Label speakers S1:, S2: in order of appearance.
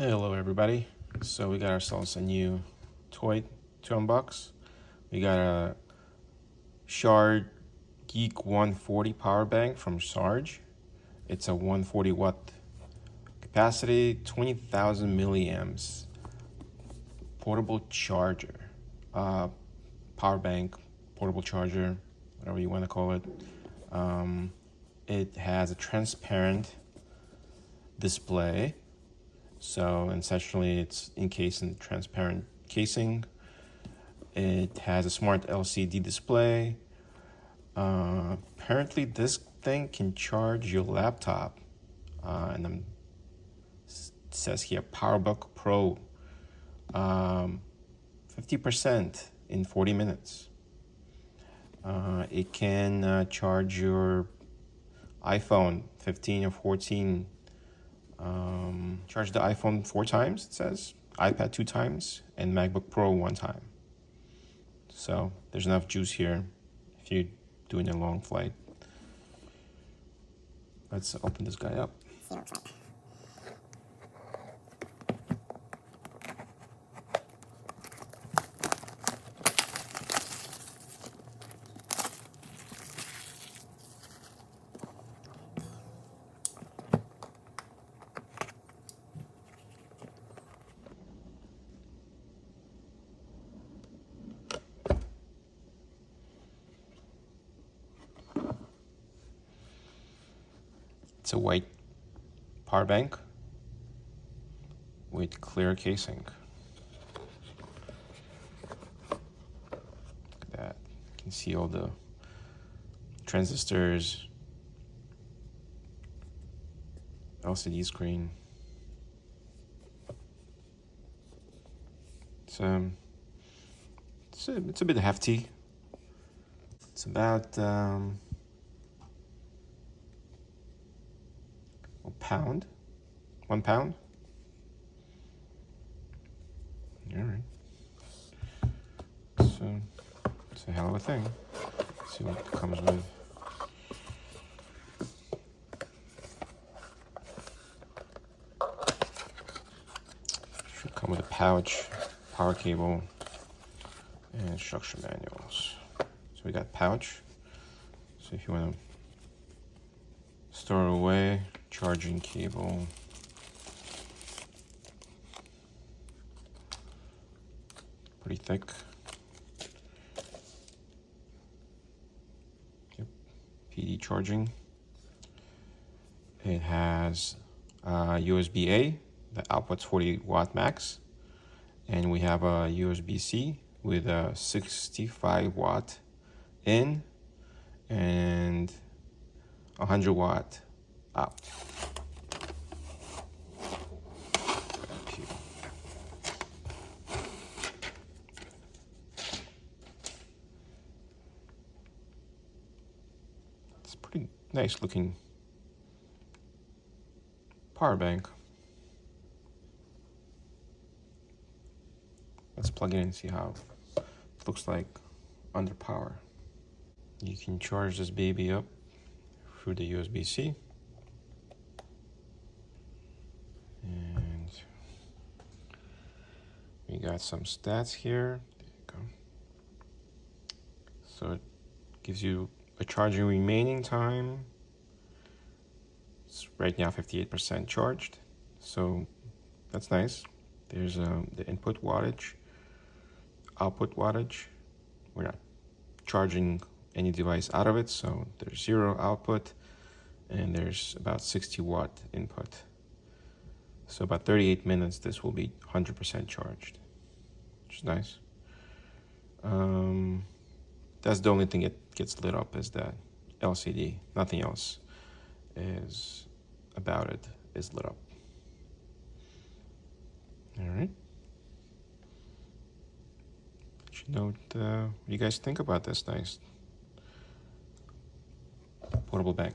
S1: Hello everybody. So we got ourselves a new toy to unbox. We got a Shargeek 140 power bank from Sarge. It's a 140 watt capacity, 20,000 milliamps portable charger. Power bank, portable charger, whatever you want to call it. It has a transparent display. So essentially it's encased in transparent casing. It has a smart LCD display. Apparently this thing can charge your laptop. And it says here PowerBook Pro, 50% in 40 minutes. It can charge your iPhone 15 or 14. Charge the iPhone 4 times, it says, iPad 2 times, and MacBook Pro 1 time. So there's enough juice here if you're doing a long flight. Let's open this guy up. It's a white power bank with clear casing. Look at that. You can see all the transistors, LCD screen. It's a bit hefty. It's about pound, 1 pound. All right. So it's a hell of a thing. Let's see what it comes with. Should come with a pouch, power cable, and instruction manuals. So we got pouch. So if you want to store it away, charging cable, pretty thick. Yep. PD charging. It has USB-A, the output's 40 watt max, and we have a USB-C with a 65 watt in and 100 watt out. It's a pretty nice looking power bank. Let's plug it in and see how it looks like under power. You can charge this baby up through the USB-C. And we got some stats here. There you go. So it gives you a charging remaining time. It's right now 58% charged. So that's nice. There's the input wattage, output wattage. We're not charging any device out of it, so there's 0 output and there's about 60 watt input. So about 38 minutes this will be 100% charged, which is nice. That's the only thing that gets lit up is that LCD. Nothing else is about it is lit up. All right. Let you know what you guys think about this nice portable bank.